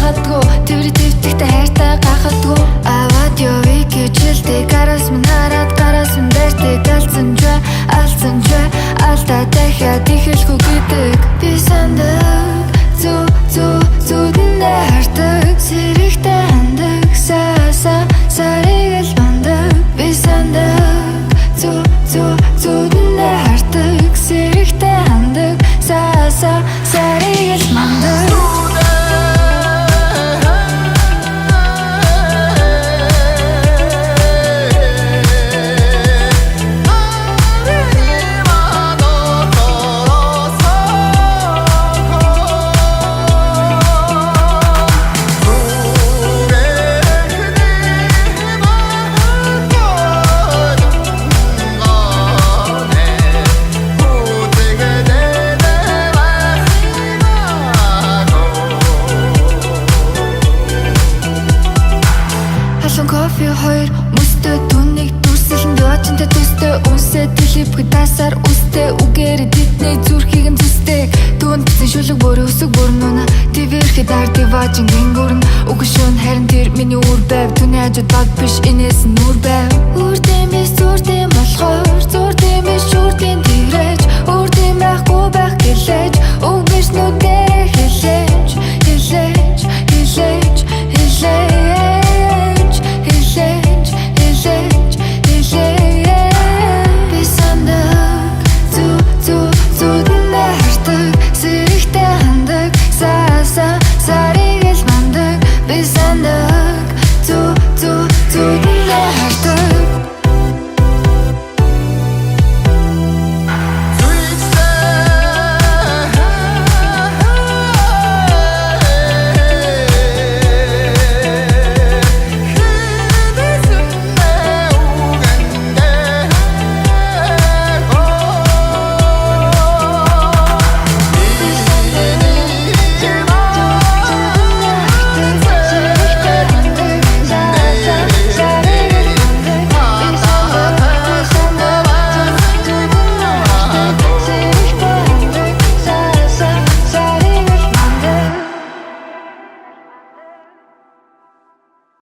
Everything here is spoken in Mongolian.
яхадгүй тэр твтэгтэй хайртай гахадгүй аваад явъя гэж хэлдэг гараас минь хараад гараас минь дайртай галзсан ч алдаа дахиад ихэлгүй гэдэг би сандаг зүуднээ хардаг сэрэгтэй хандаг сарыг л бандаг би сандаг зүуднээ хардаг сэрэгтэй хандаг сарыг л бандаг кофе хоёр мөстэй түнийг дүрсэлэн дочинтэй төстэй үнсээ телевизэд тасаар үстэй үгээр дитний зүрхийг нь зүстэй түүнд бсэн шүлэг бүр өсөг бүрнүнэ твэрхэд арди важин гингүрн үгшүүн харин тэр миний үр байв түүний хажууд баг биш инээс нүр байв үрдэм биш зүрдэм болохоор зүрдэм биш шүрдэм тэрэж үрдэм байхгүй байх гэлээж